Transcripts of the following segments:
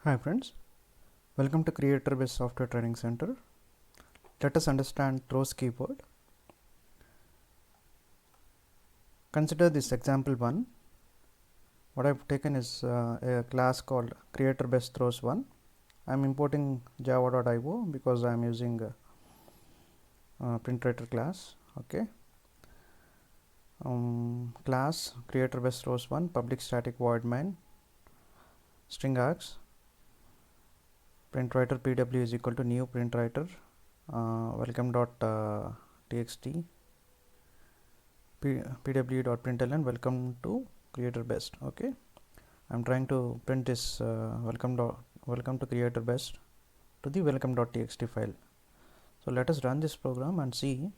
Hi friends, welcome to Creator Based Software Training Center. Let us understand throws keyword. Consider this example 1. What I have taken is a class called Creator Based Throws 1. I am importing java.io because I am using printer class. Okay. Class Creator Based Throws 1 public static void main string args printwriter pw is equal to new printwriter welcome.txt pw.println welcome to creator best. Okay, I'm trying to print this welcome to creator best to the welcome.txt file. So let us run this program and see.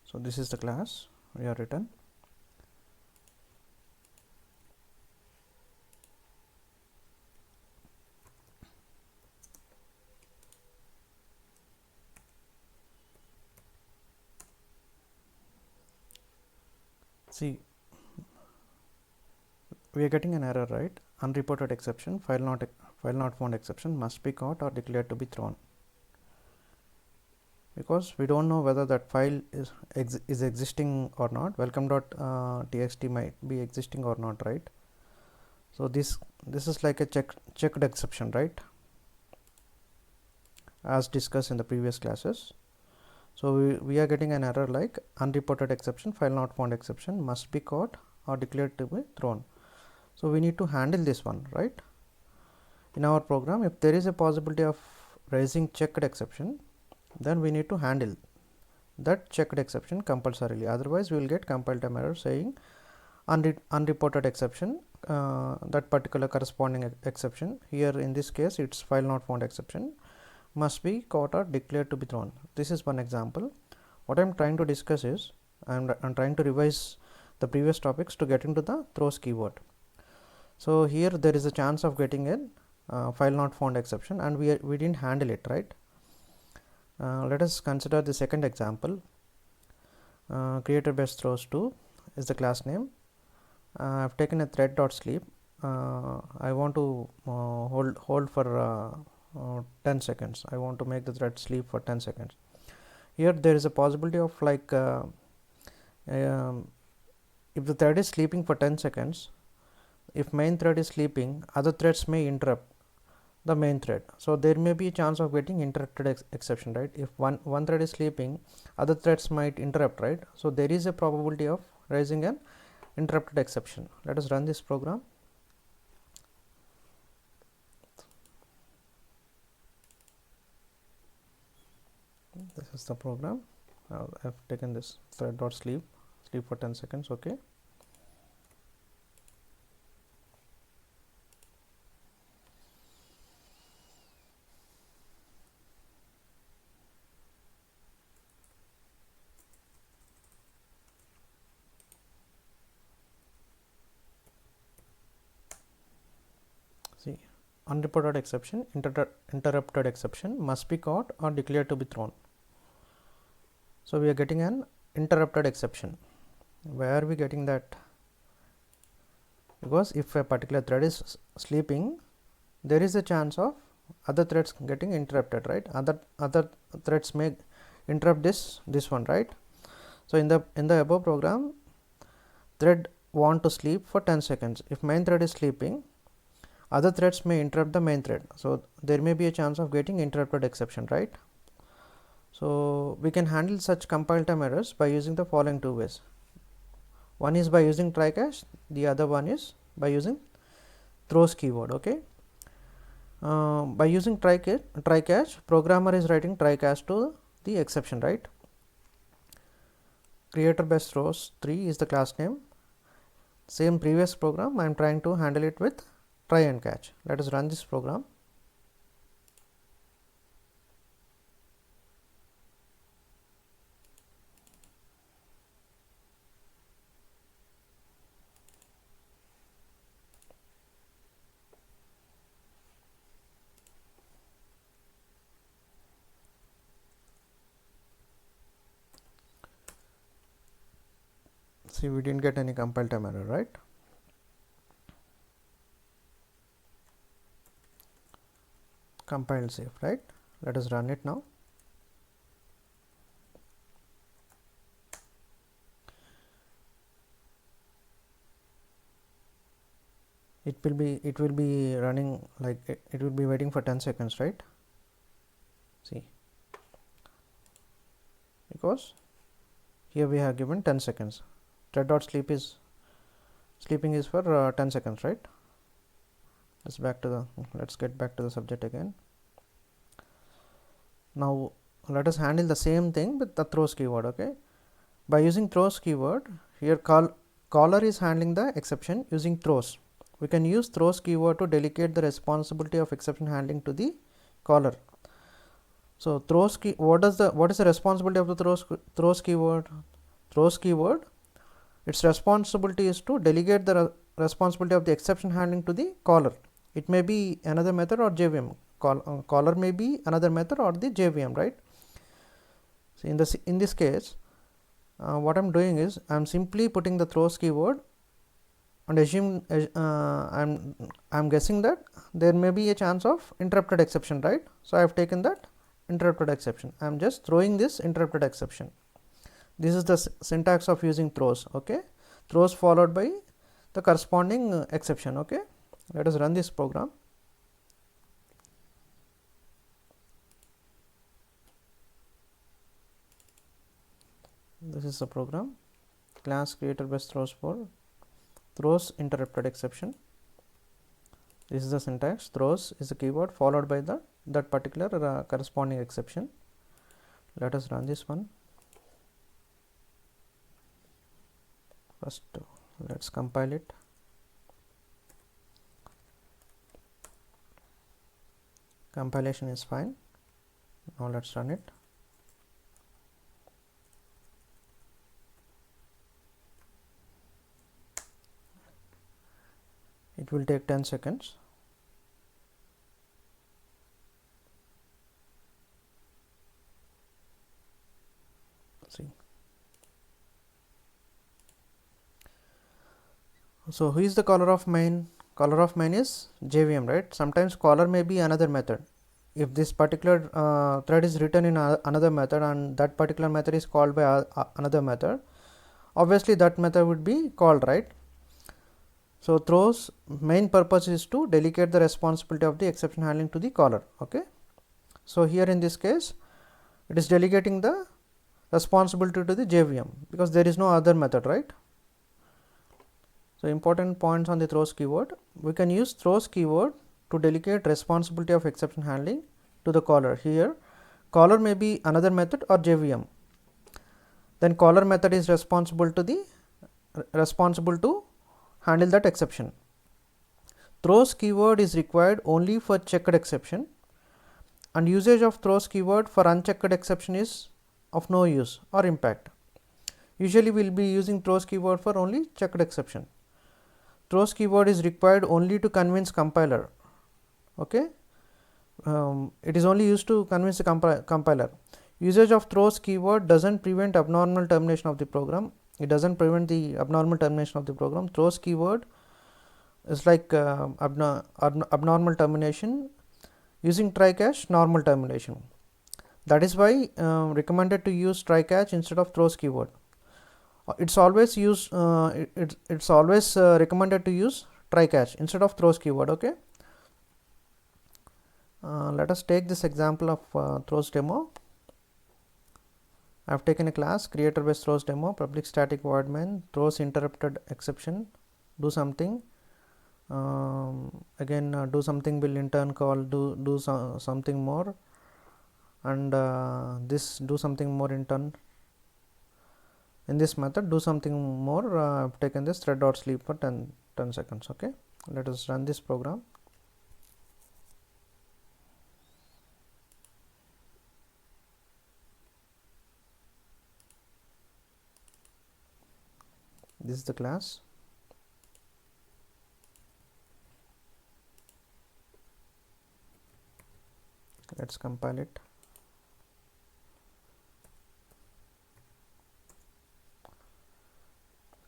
So this is the class we have written. See, we are getting an error, right? Unreported exception, file not found exception must be caught or declared to be thrown, because we don't know whether that file is existing or not. Welcome.txt might be existing or not, right? So this is like a checked exception, right, as discussed in the previous classes. So we are getting an error like unreported exception, file not found exception must be caught or declared to be thrown. So we need to handle this one, right? In our program, if there is a possibility of raising checked exception, then we need to handle that checked exception compulsorily. Otherwise, we will get compile time error saying unreported exception, that particular corresponding exception. Here in this case, it's file not found exception must be caught or declared to be thrown. This is one example. What I am trying to discuss is I'm trying to revise the previous topics to get into the throws keyword. So here there is a chance of getting a file not found exception, and we didn't handle it, right? Let us consider the second example. Creator based throws 2 is the class name. I have taken a thread.sleep. I want to hold for 10 seconds. I want to make the thread sleep for 10 seconds. Here there is a possibility of like if the thread is sleeping for 10 seconds, if main thread is sleeping, other threads may interrupt the main thread. So there may be a chance of getting interrupted exception, right? If one thread is sleeping, other threads might interrupt, right? So there is a probability of raising an interrupted exception. Let us run this program. This is the program. I have taken this thread.sleep for 10 seconds. Okay. See, unreported exception, interrupted exception must be caught or declared to be thrown. So we are getting an interrupted exception. Where are we getting that? Because if a particular thread is sleeping, there is a chance of other threads getting interrupted, right? Other threads may interrupt this one, right? So in the above program, thread want to sleep for 10 seconds. If main thread is sleeping, other threads may interrupt the main thread. So there may be a chance of getting interrupted exception, right? So we can handle such compile time errors by using the following two ways. One is by using try catch, the other one is by using throws keyword. Okay. By using try catch, programmer is writing try catch to the exception, right? Creator based throws 3 is the class name. Same previous program, I am trying to handle it with try and catch. Let us run this program. See, we didn't get any compile time error, right? Compile safe, right? Let us run it now. It will be running like it will be waiting for 10 seconds, right? See, because here we have given 10 seconds. Thread dot sleeping is for 10 seconds, right? Let's get back to the subject again. Now let us handle the same thing with the throws keyword. Okay, by using throws keyword, here caller is handling the exception using throws. We can use throws keyword to delegate the responsibility of exception handling to the caller. So throws key, what is the responsibility of the throws keyword? Throws keyword, its responsibility is to delegate the responsibility of the exception handling to the caller. It may be another method or JVM. Caller may be another method or the JVM, right? So in this case, what I'm doing is I'm simply putting the throws keyword and assume I'm guessing that there may be a chance of interrupted exception, right? So I have taken that interrupted exception. I'm just throwing this interrupted exception. This is the syntax of using throws. Okay, throws followed by the corresponding exception. Okay, let us run this program. This is the program. Class creator best throws for throws interrupted exception. This is the syntax. Throws is the keyword followed by that particular corresponding exception. Let us run this one. First, let's compile it. Compilation is fine. Now let's run it. It will take 10 seconds. See. So who is the caller of main? Caller of main is JVM, right? Sometimes caller may be another method. If this particular thread is written in another method and that particular method is called by another method, obviously that method would be called, right? So throws main purpose is to delegate the responsibility of the exception handling to the caller. Okay, so here in this case it is delegating the responsibility to the JVM because there is no other method, right? So important points on the throws keyword. We can use throws keyword to delegate responsibility of exception handling to the caller. Here caller may be another method or JVM. Then caller method is responsible to handle that exception. Throws keyword is required only for checked exception, and usage of throws keyword for unchecked exception is of no use or impact. Usually we will be using throws keyword for only checked exception. Throws keyword is required only to convince compiler. Okay, it is only used to convince the compiler. Usage of throws keyword doesn't prevent abnormal termination of the program. It doesn't prevent the abnormal termination of the program. Throws keyword is like abnormal termination. Using try catch, normal termination. That is why recommended to use try catch instead of throws keyword. It's always recommended to use try catch instead of throws keyword. Okay. Let us take this example of throws demo. I have taken a class creator based throws demo, public static void main, throws interrupted exception, do something. Again do something will in turn call do something more, and this do something more in turn. In this method do something more, I have taken this thread dot sleep for 10 seconds. Okay, let us run this program. This is the class. Let's compile it.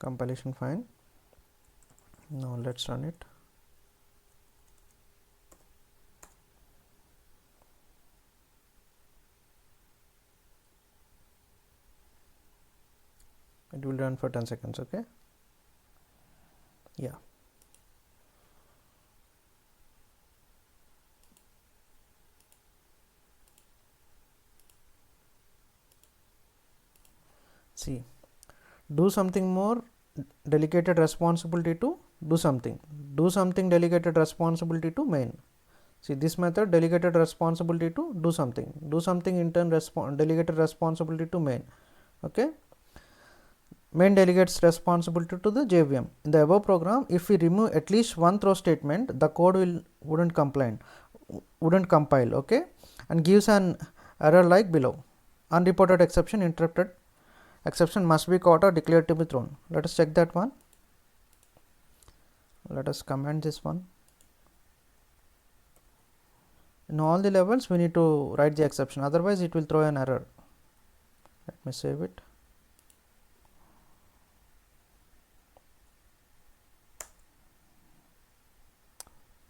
compilation fine. Now let's run it. It will run for 10 seconds. Okay, yeah. See, do something more delegated responsibility to do something delegated responsibility to main. See, this method delegated responsibility to do something in turn delegated responsibility to main. Okay, main delegates responsibility to the JVM. In the above program, if we remove at least one throw statement, the code wouldn't compile. Okay, and gives an error like below: unreported exception, interrupted exception must be caught or declared to be thrown. Let us check that one. Let us comment this one. In all the levels, we need to write the exception, otherwise it will throw an error. Let me save it.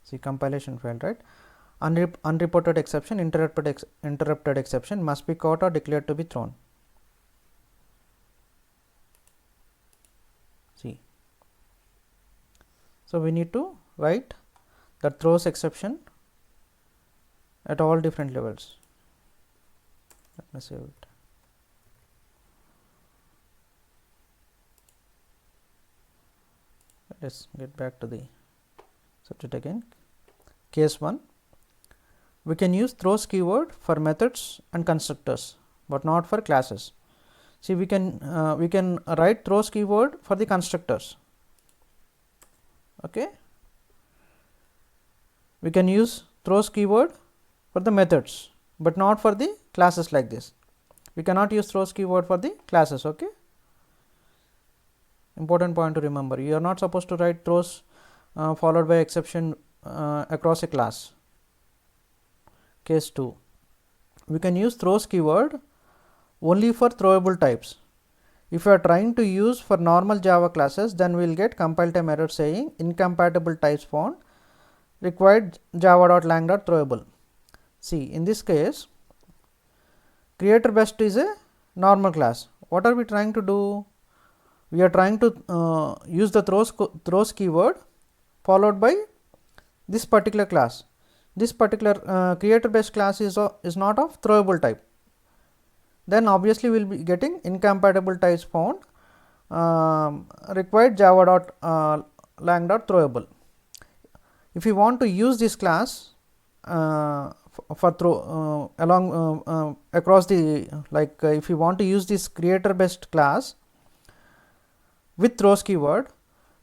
See, compilation failed, right? Unreported exception, interrupted exception must be caught or declared to be thrown. See, so we need to write the throws exception at all different levels. Let me save it. Let us get back to the subject again. Case 1, we can use throws keyword for methods and constructors, but not for classes. See, we can write throws keyword for the constructors. Okay, we can use throws keyword for the methods, but not for the classes like this. We cannot use throws keyword for the classes. Okay, important point to remember. You are not supposed to write throws followed by exception across a class. Case 2, we can use throws keyword only for throwable types. If you are trying to use for normal Java classes, then we will get compile time error saying incompatible types found, required java.lang.throwable. See, in this case, creator best is a normal class. What are we trying to do? We are trying to use the throws keyword followed by this particular class. This particular creator best class is not of throwable type. Then obviously we will be getting incompatible types found, required java.lang.throwable. If you want to use this class for throw across the if you want to use this creator best class with throws keyword,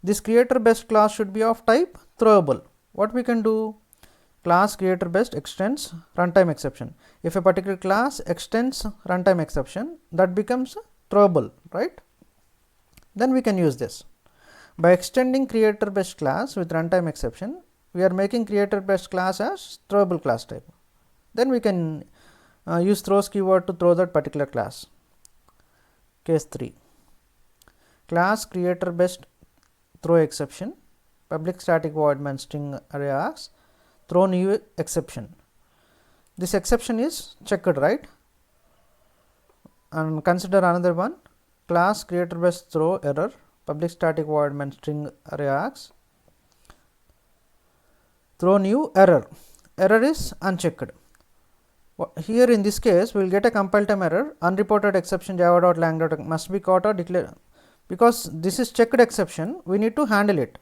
this creator best class should be of type throwable. What we can do? Class creator best extends runtime exception. If a particular class extends runtime exception, that becomes throwable, right? Then we can use this. By extending creator best class with runtime exception, we are making creator best class as throwable class type. Then we can use throws keyword to throw that particular class. Case 3, class creator best throw exception, public static void main string array asks throw new exception. This exception is checked, right? And consider another one, class creator best throw error, public static void main string array asks throw new error. Error is unchecked. Here in this case, we will get a compile time error, unreported exception java.lang must be caught or declared. Because this is checked exception, we need to handle it.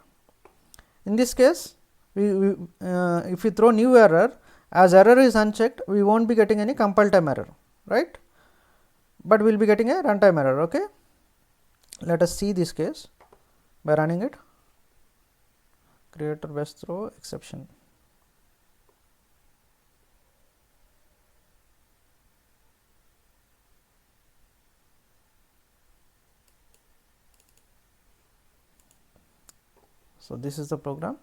In this case, if we throw new error, as error is unchecked, we won't be getting any compile time error, right? But we will be getting a runtime error. Okay, let us see this case by running it. Creator best throw exception. So, this is the program.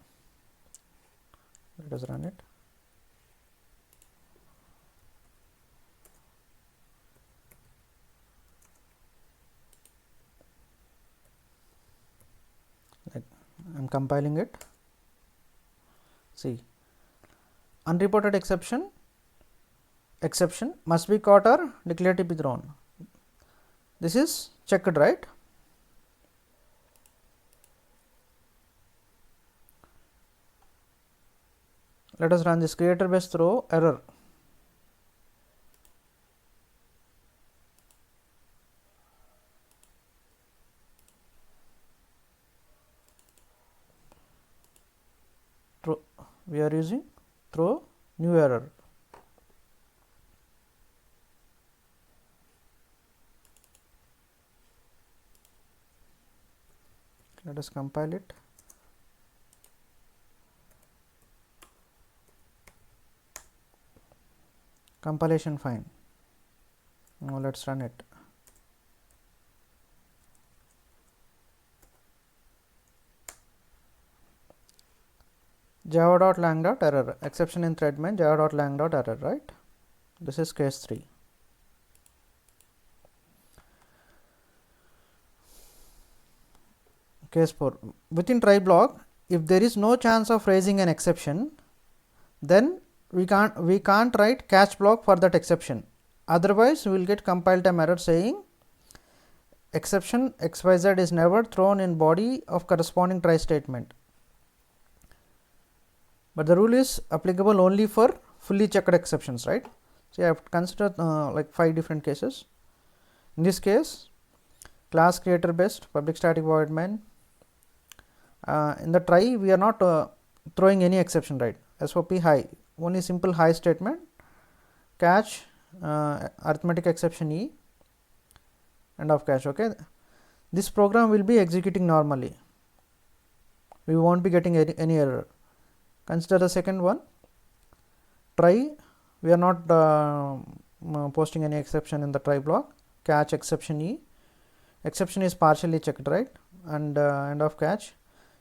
Let us run it. I am compiling it. See, unreported exception must be caught or declared to be thrown. This is checked, right? Let us run this creator base throw error. We are using throw new error. Let us compile it. Compilation fine. Now let us run it. Java.lang.error, exception in thread main java.lang.error, right? This is case 3. Case 4, within try block, if there is no chance of raising an exception, then we can't write catch block for that exception. Otherwise, we will get compile time error saying exception xyz is never thrown in body of corresponding try statement. But the rule is applicable only for fully checked exceptions, right? So, I have considered like 5 different cases. In this case, class creator based public static void main. In the try, we are not throwing any exception, right? SOP high, only simple high statement, catch arithmetic exception E, end of catch. Okay, this program will be executing normally. We won't be getting any error. Consider the second one, try, we are not posting any exception in the try block, catch exception E, exception is partially checked, right? And end of catch,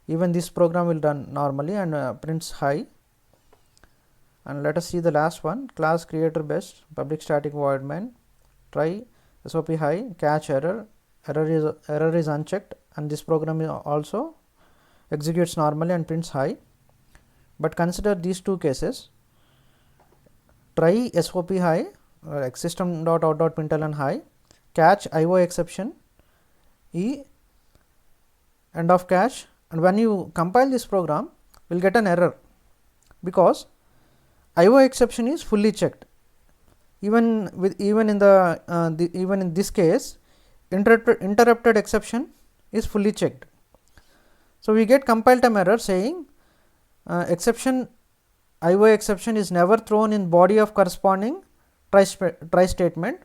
even this program will run normally and prints high. And let us see the last one, class creator based public static void main, try, SOP high, catch error is unchecked, and this program also executes normally and prints high. But consider these two cases, try SOP high, system.out.println high, catch IO exception E, end of catch, and when you compile this program, you will get an error because IO exception is fully checked. Even in this case, interrupted exception is fully checked. So, we get compile time error saying exception IO exception is never thrown in body of corresponding try statement.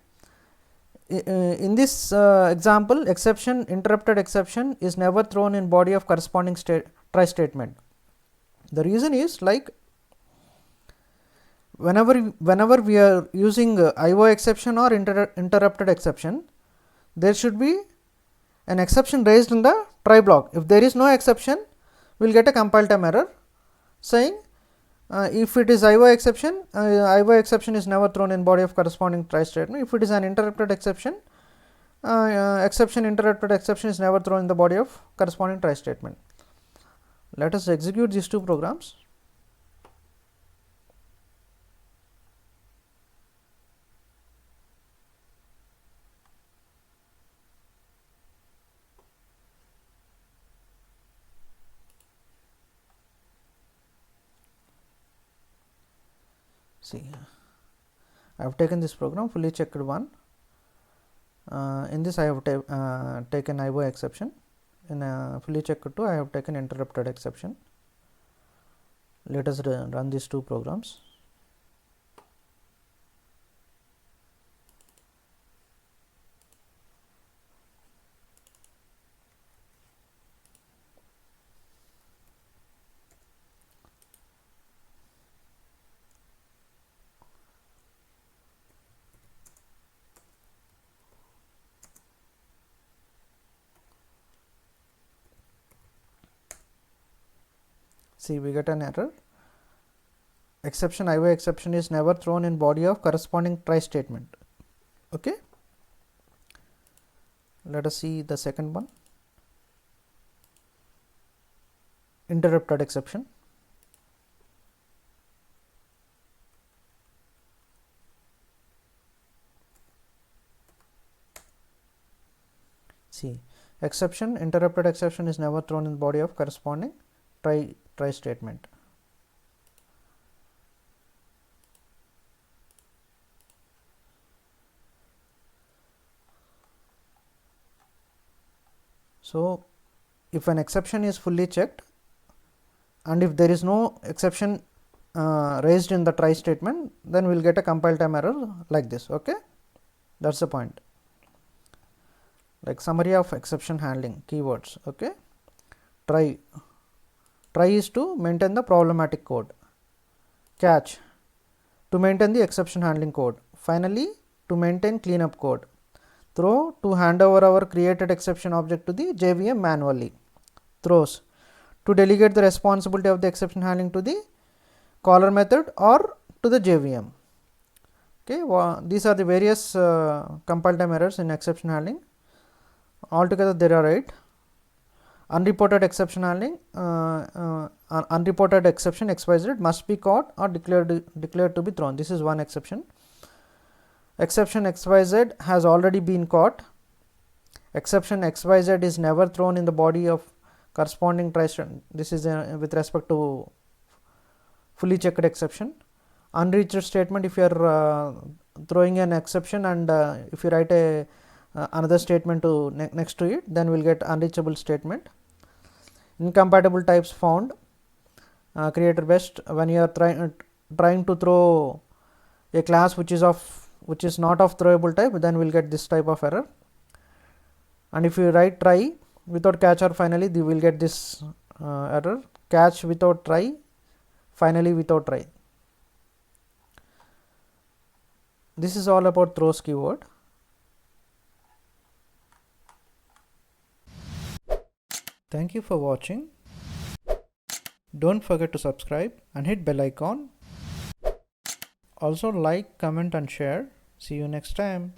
In this example, interrupted exception is never thrown in body of corresponding try statement. The reason is like whenever we are using IO exception or interrupted exception, there should be an exception raised in the try block. If there is no exception, we will get a compile time error saying if it is IO exception is never thrown in body of corresponding try statement. If it is an interrupted exception, interrupted exception is never thrown in the body of corresponding try statement. Let us execute these two programs. See, I have taken this program fully checked one. In this I have taken IO exception. In fully checked 2 I have taken interrupted exception. Let us run these two programs. See, we get an error, exception IO exception is never thrown in body of corresponding try statement. Okay. Let us see the second one. interrupted exception. See, exception, interrupted exception is never thrown in the body of corresponding try statement. So, if an exception is fully checked and if there is no exception raised in the try statement, then we will get a compile time error like this. Okay, that is the point. Like summary of exception handling keywords. Okay, try is to maintain the problematic code, catch to maintain the exception handling code, finally to maintain cleanup code, throw to hand over our created exception object to the JVM manually, throws to delegate the responsibility of the exception handling to the caller method or to the JVM. Okay, these are the various compile time errors in exception handling. Altogether there are 8. Unreported exception handling, unreported exception XYZ must be caught or declared to be thrown. This is one exception. Exception XYZ has already been caught. Exception XYZ is never thrown in the body of corresponding try statement. This is with respect to fully checked exception. Unreached statement, if you are throwing an exception and if you write a another statement to next to it, then we will get unreachable statement. Incompatible types found, creator best, when you are trying to throw a class which is not of throwable type, then we will get this type of error. And if you write try without catch or finally, we will get this error, catch without try, finally without try. This is all about throws keyword. Thank you for watching. Don't forget to subscribe and hit bell icon. Also like, comment and share. See you next time.